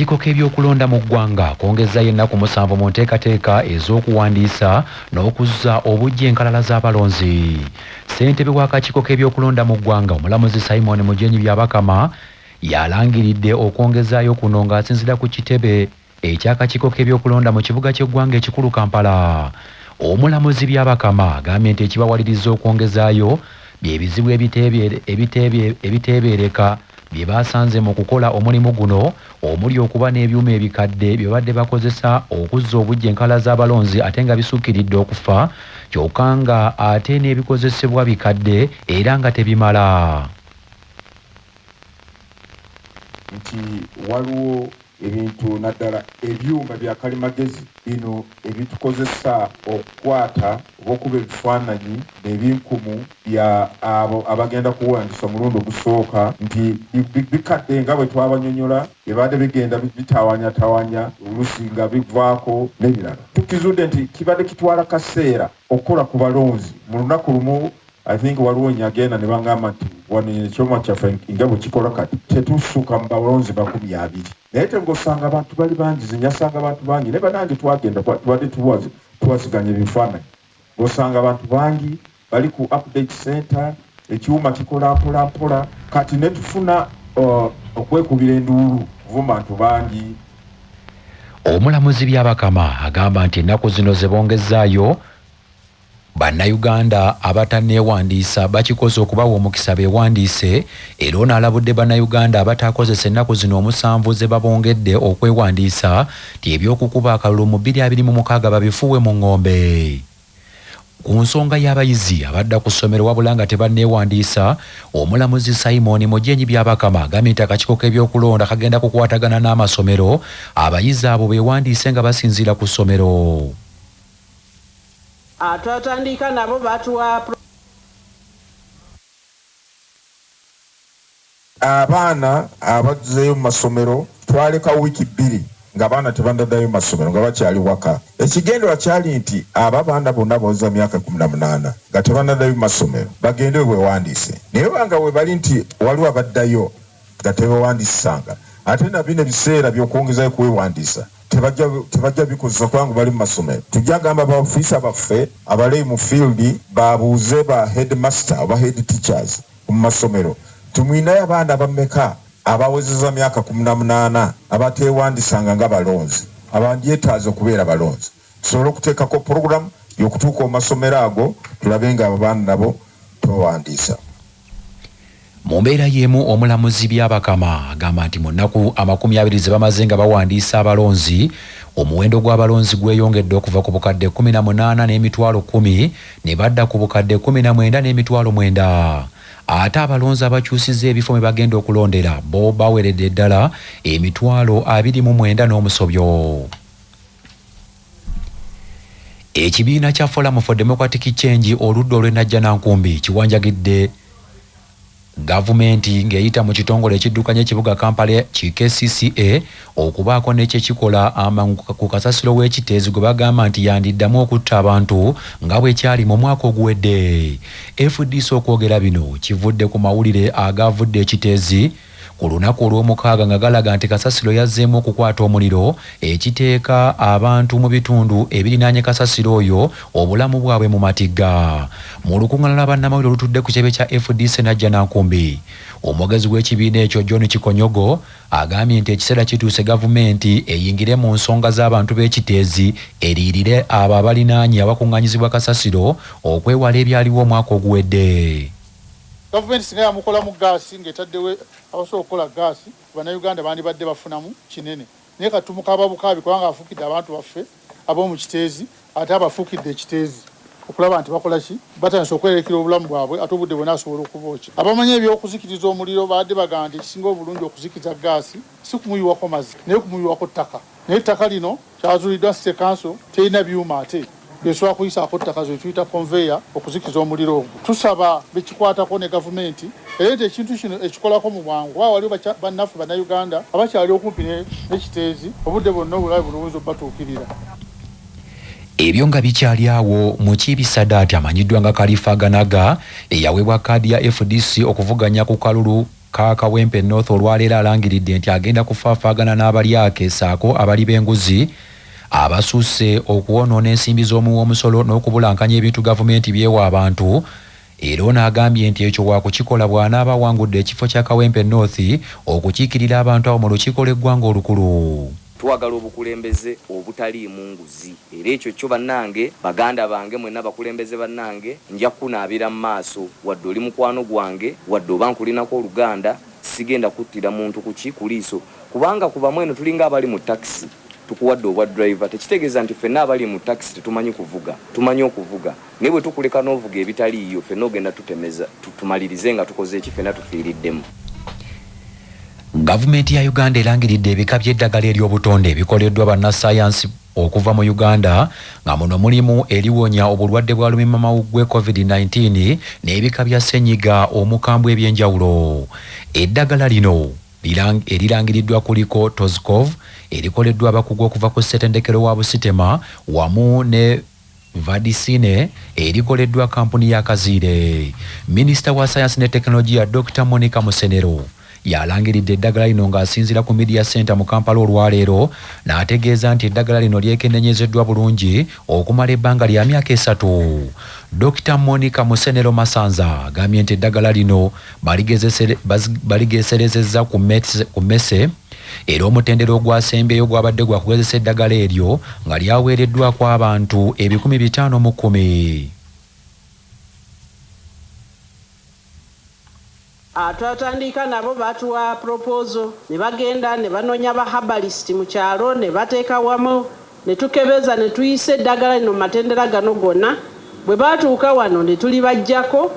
Akakiiko k'ebyokulonda mu ggwanga kwongezzayo ennaku 7 mu nteekateeka ez'okuwandiisa n'okuzza obujja enkalala z'abalonzi. Ssentebe w'akakiiko k'ebyokulonda mu ggwanga omulamuzi Simon Mujenyi Byabakama yalangiridde okwongezaayo kuno ng'asinziira ku kitebe eky'akakiiko k'ebyokulonda mu kibuga ky'eggwanga ekikulu Kampala. Omulamuzi Byabakama agambye nti ekibawaliriza okwongezaayo by'ebizibu ebiteebereka bye basanze mu kukola omulimu guno omuli okuba n'ebyuma ebikadde bye badde bakozesa okuzza obujja enkalala z'abalonzi ate nga bisukkiridde okufa kyokka nga ate n'ebikozesebwa bikadde era nga tebimala. Nti waliwo ebintu naddala ebyuma bya kalimagezi bino ebitukozesa okukwata oba okuba ebifaananyi n'ebinkumu bya abo abagenda kuwandiisa omulundi ogusooka nti bikadde nga bwe twabanyonyola ebadde bigenda bitawanyatawanya oluusi nga bivaako n'ebirala. Tukizudde nti kibadde kitwala kaseera okukola ku balonzi. Mu lunaku lumu I think waliwo nyagenda ne bangamba nti wano ekyoma kyaffe nga bwe kikola kati tetusuka mu balonzi 20. Naye ng'osanga abantu bali bangi zinyasanga abantu bangi ne banange twagenda tubadde tuwaziganya ebifaananyi ng'osanga abantu bangi bali ku update center ekiwuma kikola mpola kati ne tufuna okwekubira enduulu kuva bantu bangi. Omulamuzi Byabakama agamba nti ennaku zino ze bongezaayo Bannayuganda abatanneewandiisa bakikoze okubawa omukisa beewandiise era ono alabudde Bannayuganda abataakozesa ennaku zino 7 ze babongedde okwewandiisa nti ebyokukuba akalulu mu 2026 babifuuwe mu ng'ombe. Ku nsonga y'abayizi abadda ku ssomero wabula nga tebanneewandiisa, omulamuzi Simon Mujenyi Byabakama agambye nti akakiiko k'ebyokulonda kagenda kukwatagana n'amasomero abayizi abo beewandiise nga basinziira ku ssomero. Twatandika nabo batuwa abaana abazzeeyo mu masomero twaleka wiiki 2 ng'abaana tebandaddayo mu masomero nga bakyali waka. Ekigendera kyali nti abaana bonna baweza myaka 18 nga tebandaddayo mu masomero bagende we beewandiise. Naye banga we bali nti waliwo abaddayo nga tebeewandiisanga ate na bino ebiseera by'okwongezayo kuweewandiisa tebajja bikozesa kubanga bali mu masomero. Tujja gamba abaofiisa baffe abaleyi mu field babuuze ba headmaster oba head teachers mu masomero tumwinayo abaana bammeka abawezeza myaka 18 abateewandisanga nga balonzi abandyetaaza okubeera balonzi. Tusobole okuteekako program y'okutuuka mu masomero ago tulabe nga abaana nabo tubawandiisa. Mu mbeera y'emu omulamuzi Byabakama agamba nti mu nnaku 20 ze bamaze nga bawandiisa abalonzi omuwendo gw'abalonzi gweyongedde okuva ku bukadde 18 n'emitwalo 10 ne badda ku bukadde 19 n'emitwalo 9. Ate abalonzi abakyusizza ebifo mwe bagenda okulondera bo baweredde ddala emitwalo 29 n'omusobyo. Ekibiina kya Forum for Democratic Change oludda olw'Ennajjanankumbi kiwanjagidde gavumenti ng'eyita mu kitongole ekiddukanya ekibuga Kampala ki KCCA okubaako n'ekyekikola ku kasasiro w'ekiteezi gwe bagamba nti yandiddamu okutta abantu nga bwe kyali mu mwaka oguwedde. FDC okwogera bino kivudde ku mawulire agavudde ekiteezi ku lunaku olw'omukaaga nga galaga nti kasasiro yazzeemu okukwata omuliro ekiteeka abantu mu bitundu ebirinaanye kasasiro oyo obulamu bwabwe mu matigga. Mu lukuŋŋaana lwa bannamawulire olutudde ku kitebe kya FDC Nnajjanankumbi, omwogezi w'ekibiina ekyo John Kikonyogo agambye nti ekiseera kituuse gavumenti eyingire mu nsonga z'abantu b'ekiteezi eriirire abo abalinaanye abakuŋŋaanyizibwa kasasiro okwewala ebyaliwo omwaka oguwedde. Gavumenti singa yamukola mu gaasi ng'etaddewo abasobola okukola gaasi Bannayuganda bandibadde bafunamu kinene. Naye katumuka ababukaabi kubanga afuukidde abantu baffe ab'omu kiteezi ate abafuukidde ekiteezi okulaba nti bakola ki batandise okwerekera obulamu bwabwe ate obudde bwonna asobola okubookya. Abamanyi eby'okuzikiriza omuliro badde bagamba nti ekisinga obulungi okuzikiriza gaasi si kumuyiwako mazzi naye kumuyiwako ttaka. Naye ettaka lino kyazuuliddwa City Council terina byuma ate besobola kuyisaako ttaka ze tuyita conveyor okuzikiriza omuliro ogwo. Tusaba bekikwatako ne gavumenti era nti ekintu kino ekikolako mu bwangu waliwo bannaffe Bannayuganda abakyali okumpi n'ekiteezi obudde bwonna obulabe bulowooza obbatuukirira. Ebyo nga bikyali awo Mukiibi Sadat amanyiddwa nga Khalifa Ganaga eyaweebwa kkaadi ya FDC okuvuganya ku kalulu ka Kawempe North olwaleero alangiridde nti agenda kufaafaagana n'abali akeesaako abali b'enguzi abasusse okuwonoona ensimbi z'omuwoomusolo n'okubulankanya ebintu gavumenti byewa abantu. Era n'agambye nti ekyo wakukikola bw'anaaba awangudde ekifo kya Kawempe North okukiikirira abantu awo mu lukiiko lw'eggwanga olukulu. Twagala obukulembeze obutaliimu nguzi era ekyo kyo bannange baganda bange mwenna bakulembeze bannange nja kunaabira mu maaso wadde oli mukwano gwange wadde oba nkulinako oluganda sigenda kuttira muntu ku liiso kubanga kuba mweno tulinga abali mu taxi tukuwadde obwa driver tekitegeeza nti ffenna abali mu taxi tetumanyi kuvuga tumanyi okuvuga naye bwe tukuleka n'ovuga ebitaliiyo ffenna ogenda tutemeza tumalirize nga tukoze eki ffenna tufiiriddemu. Gavumenti ya Uganda erangiridde ebika by'eddagala ery'obutonde ebikoleddwa bannassaayansi okuva mu Uganda nga muno mulimu eriwonya obulwadde bwa lumiimamawuggwe COVID-19 n'ebika bya ssenyiga omukambwe eby'enjawulo. Eddagala lino erirangiriddwa kuliko Tozkov erikoleddwa abakugu okuva ku ssettendekero wa Busitema wamu ne Vadisine erikoleddwa kampuni ya Kaziire. Minisita wa Science ne Technology Dr. Monica Musenero yalangiridde eddagala lino ng'asinziira ku Media Center mu Kampala olwaleero n'ategeeza nti eddagala lino lyekenenyezeddwa bulungi okumala ebbanga lya myaka 3. Dr. Monica Musenero Masanza agambye nti eddagala lino baligeeserezezza ku mmese era omutendera ogwasembeyo gwabadde gwakugezesa eddagala eryo nga lyaweereddwako abantu 510,000. Twatandika nabo batuwa proposal ne bagenda ne banoonya ba herbalist mu kyalo ne bateeka wamu ne tukebeza ne tuyisa eddagala lino matendera gano gonna bwe batuuka wano ne tuli bajjako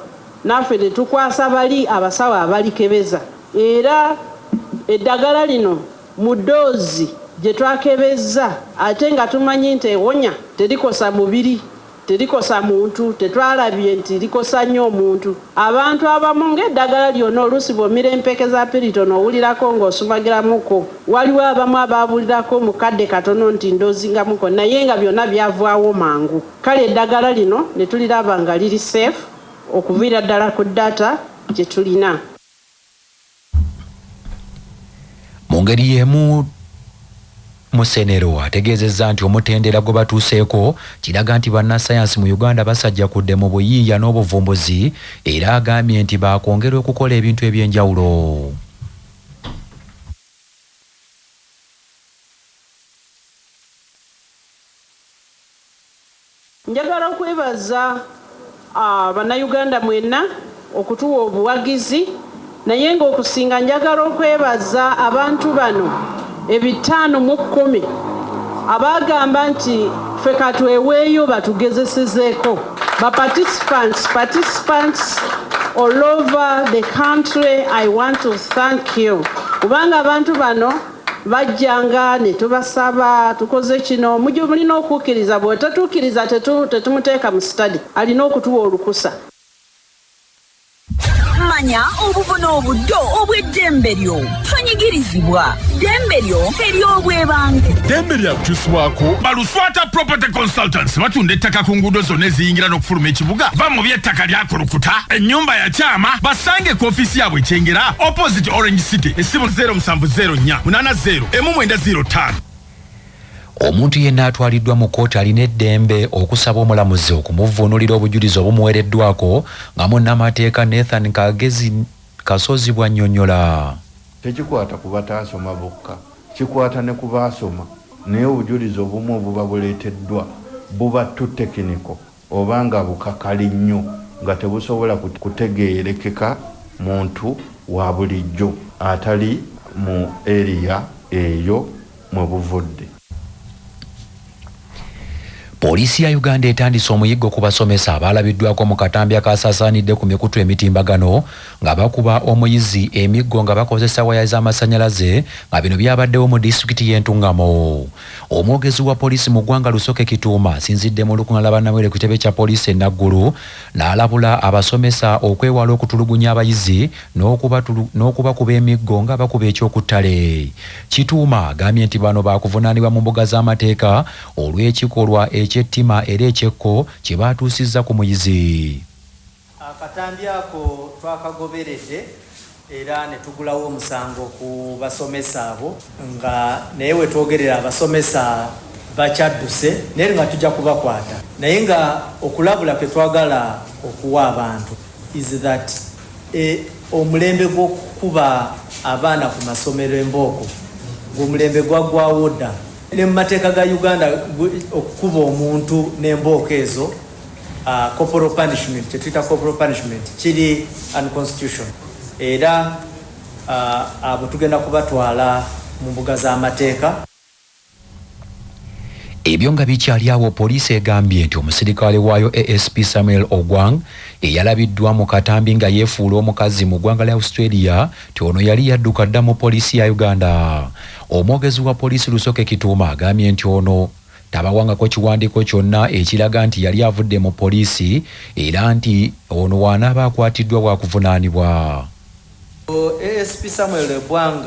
naffe ne tukwasa bali abasawo abalikebeza era eddagala lino mu doozi gye twakebeza ate nga tumanyi nti ewonya terikosa mubiri terikosa muntu tetwalabye nti likosa nnyo omuntu. Abantu abamu ng'eddagala lyonna oluusi bw'omira empeke za Piriton owulirako ng'osumagiramuko waliwo abamu abaabulirako mu kadde katono nti ndoozingamuko naye nga byonna byavaawo mangu. Kale eddagala lino ne tuliraba nga liri safe okuviira ddala ku data gye tulina. Mu ngeri y'emu Musenero ategeezezza nti omutendera gwe batuuseeko kiraga nti bannassaayansi mu Uganda basajja kudde mu buyiiya n'obuvumbuzi era agambye nti baakwongera okukola ebintu eby'enjawulo. Njagala okwebaza bannayuganda mwenna okutuwa obuwagizi naye ng'okusinga njagala okwebaza abantu bano 510 abagamba nti ffe katweweeyo batugezesezeeko participants all over the country. I want to thank you kubanga abantu bano bajjanga ne tubasaba tukoze kino mujjo mulina okukkiriza bw'otatukkiriza tetumuteeka mu study alina okutuwa olukusa. Manya obuvuna obuddo obw'eddembe lyo tonyigirizibwa ddembe lyo ery'obwebange ddembe lyakukyusibwako baluswata property consultants batunda ettaka ku nguudo zonna eziyingira n'okufuluma ekibuga va mu by'ettaka lyakulukuta ennyumba ya kyama basange ku ofiisi yaabwe ekyengera opposite Orange City essimu 0704 80 1905. Omuntu yenna atwaliddwa mu kkooti alina eddembe okusaba omulamuzi okumuvuunulira obujulizi obumuweereddwako nga munnamateeka Nathan Kagezi Kasozi bw'annyonnyola. Tekikwata ku bataasoma bokka, kikwata ne ku baasoma naye obujulizi obumu obuba buleeteddwa buba tu tekiniko oba nga bukakali nnyo nga tebusobola kutegeerekeka muntu wa bulijjo atali mu eriya eyo mwe buvudde. Poliisi ya Uganda etandise omuyiggo ku basomesa abaalabiddwako mu katambi akasaasaanidde ku mikutu emitimbagano nga bakuba omuyizi emiggo nga bakozesa waya z'amasannyalaze nga bino byabaddewo mu disitulikiti y'Entungamo. Omwogezi wa poliisi mu ggwanga Lusoke Kituuma asinzidde mu lukungaana bannamwere ku kitebe kya poliisi e Naggulu n'alabula abasomesa okwewala okutulugunya abayizi n'okubakuba emiggo nga bakuba ekyokuttale. Kituuma agambye nti bano baakuvunaanibwa mu mbuga z'amateeka olw'ekikolwa ekyettima era ekyekko kye baatuusizza ku muyizi. Akatambi ako twakagoberedde era ne tugulawo omusango ku basomesa abo nga naye we twogerera abasomesa bakyadduse naye nga tujja kubakwata naye nga okulabula kwe twagala okuwa abantu is that omulembe gw'okukuba abaana ku masomero embooko ng'omulembe gwaggwawo dda ne mu mateeka ga Uganda okukuba omuntu n'embooko ezo corporal punishment tetuyita corporal punishment kiri unconstitutional era abo tugenda kubatwala mu mbuga z'amateeka. Ebyo nga bikyali awo poliisi egambye nti omusirikale waayo ASP Samuel Ogwang eyalabiddwa mu katambi nga yeefuula omukazi mu ggwanga lya Australia ti ono yali yadduka dda mu poliisi ya Uganda. Omwogezi wa poliisi Lusoke Kituuma agambye nti ono tabawangako kiwandiiko kyonna ekiraga nti yali avudde mu poliisi era nti ono waanaaba akwatiddwa bwakuvunaanibwa. ASP Samuel Ogwang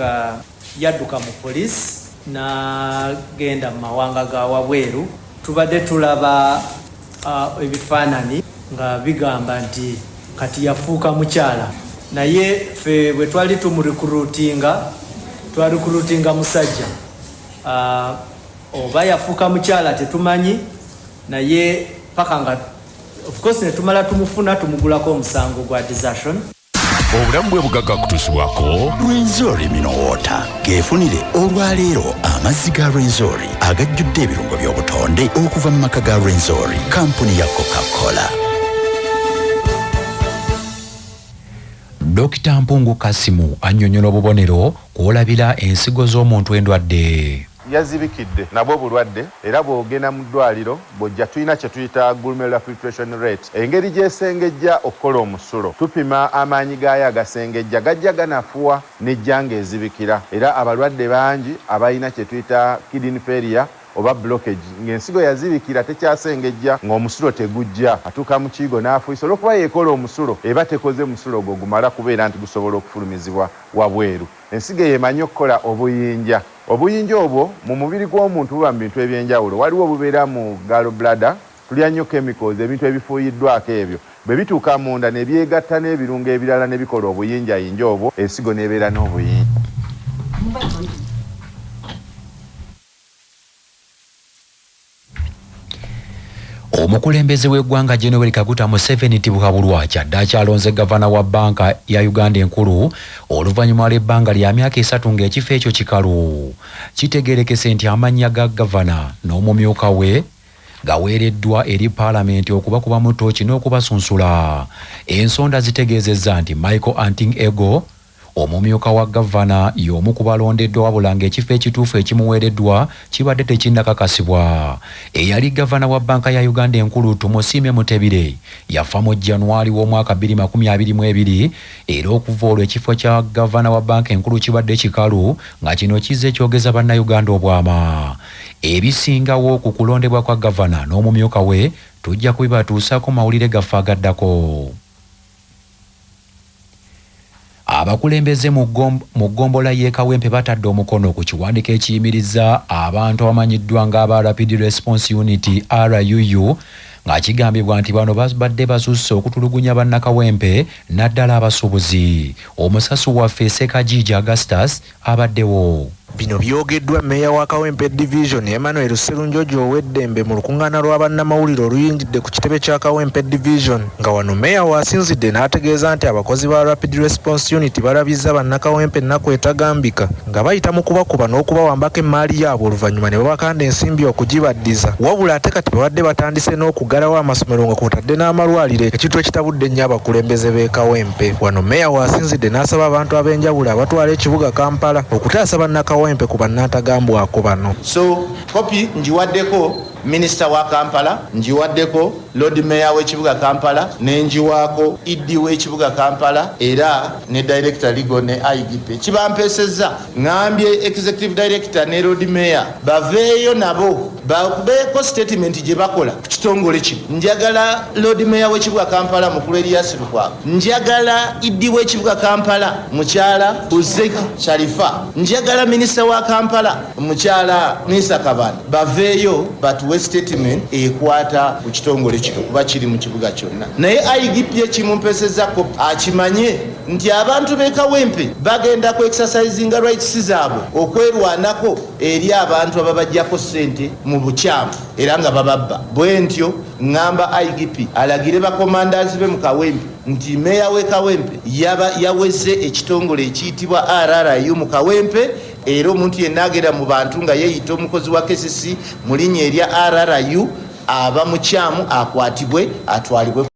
yadduka mu poliisi na genda mu mawanga ga wabweru tubadde tulaba ebifaananyi nga bigamba nti kati yafuuka mukyala naye ffe bwe twali twalikulutinga musajja oba yafuuka mukyala tetumanyi naye paka nga of course ne tumala tumufuna tumugulako omusango gwa desertion. Obulamu bwe bugagga kutuusibwako Rwenzori Minowota geefunire olwaleero amazzi ga Rwenzori agajjudde ebirungo by'obutonde okuva mu maka ga Rwenzori kampuni ya Coca-Cola. Dr. Mpungu Kasimu annyonnyola obubonero kw'olabira ensigo z'omuntu endwadde. Yazibikidde nabwo bulwadde era bw'ogenda mu ddwaliro bw'ojja tulina kye tuyita glomerular filtration rate engeri gy'esengejja okukola omusulo tupima amaanyi gaayo agasengejja gajja ganafuwa n'ejjanga ezibikira era abalwadde bangi abalina kye tuyita kidney failure oba blockage ng'ensigo yazibikira tekyasengejja ng'omusulo tegujja atuuka mu kiigo n'afuisa olw'okuba yeekola omusulo eba tekoze musulo gwo gumala kubeera nti gusobola okufulumizibwa wabweru. Ensigo yeemanyi okukola obuyinja. Obuyinja obwo mu mubiri gw'omuntu buba mu bintu eby'enjawulo waliwo obubeera mu gallbladder tulya nnyo chemicals ebintu ebifuuyiddwako ebyo bwe bituuka munda ne byegatta n'ebirungo ebirala ne bikola obuyinjayinja obwo ensigo n'ebeera n'obuyinja. Omukulembeze w'eggwanga General Kaguta Museveni Tibuhabulwa kyadde akyalonze gavana wa banka ya Uganda enkulu oluvannyuma lw'ebbanga lya myaka 3 ng'ekifo ekyo kikalu. Kitegeerekese nti amannya ga gavana n'omumyuka we gaweereddwa eri paalamenti okubakuba mu ttooki n'okubasunsula. Ensonda zitegeezezza nti Michael Anting Ego omumyuka wa gavana y'omu ku balondeddwa wabula ng'ekifo ekituufu ekimuweereddwa kibadde tekinnakakasibwa. Eyali gavana wa banka ya Uganda enkulu Tumusiime Mutebire yafa mu Januari w'omwaka 2022 era okuva olwo ekifo kya gavana wa banka enkulu kibadde kikalu nga kino kizze kyogeza bannayuganda obwama. Ebisingawo ku kulondebwa kwa gavana n'omumyuka we tujja kubibatuusako mawulire gaffe agaddako. Abakulembeze mu ggombola y'e Kawempe batadde omukono ku kiwandiiko ekiyimiriza abantu abamanyiddwa ng'aba Rapid Response Unity RUU nga kigambibwa nti bano badde basusse okutulugunya bannakawempe naddala abasuubuzi. Omusasu waffe Ssekajiji Augustus abaddewo. Bino byogeddwa Meya wa Kawempe Division Emmanuel Sserunjojo ow'eddembe mu lukuŋŋaana lwa bannamawulire oluyingidde ku kitebe kya Kawempe Division nga wano Meya waasinzidde n'ategeeza nti abakozi ba Rapid Response Unity balabizza bannakawempe ennaku etagambika nga bayita mu kubakuba n'okubawambako emmaali yaabwe oluvannyuma ne babakanda ensimbi okugibaddiza wabula ate kati babadde batandise n'okuggalawo amasomero nga kwotadde n'amalwaliro ekintu ekitabudde nnyo abakulembeze b'e Kawempe. Wano Meya waasinzidde n'asaba abantu ab'enjawulo abatwala ekibuga Kampala okutaasa bannakawempe ku bannatagambwako bano. So kopi njiwaddeko Minister wa Kampala, njiwaddeko Lord Mayor w'ekibuga Kampala, nenjiwaako Idi w'ekibuga Kampala era ne Director Legal ne IGP. Kibampeesezza ngambye Executive Director ne Lord Mayor baveeyo nabo babeeko statement gye bakola ku kitongole kino. Njagala Lord Mayor w'ekibuga Kampala mukulu Elias Lukwago, njagala Idi w'ekibuga Kampala mukyala Uzeki Sharifa, njagala Minister wa Kampala mukyala Nisa Kabanda baveeyo batuwe tuwe statement ekwata ku kitongole kino kuba kiri mu kibuga kyonna. Naye IGP ekimumpeseza kopi akimanye nti abantu b'e Kawempe bagenda ku exercisinga rights zaabwe okwerwanako eri abantu ababajjako ssente mu bukyamu era nga bababba. Bwe ntyo ngamba IGP alagire bakomandazi be mu Kawempe nti meya w'e Kawempe yaweze ekitongole ekiyitibwa RRU mu Kawempe, era omuntu yenna agenda mu bantu nga yeeyita omukozi wa KCC mu linnya erya RRU aba mukyamu akwatibwe atwalibwe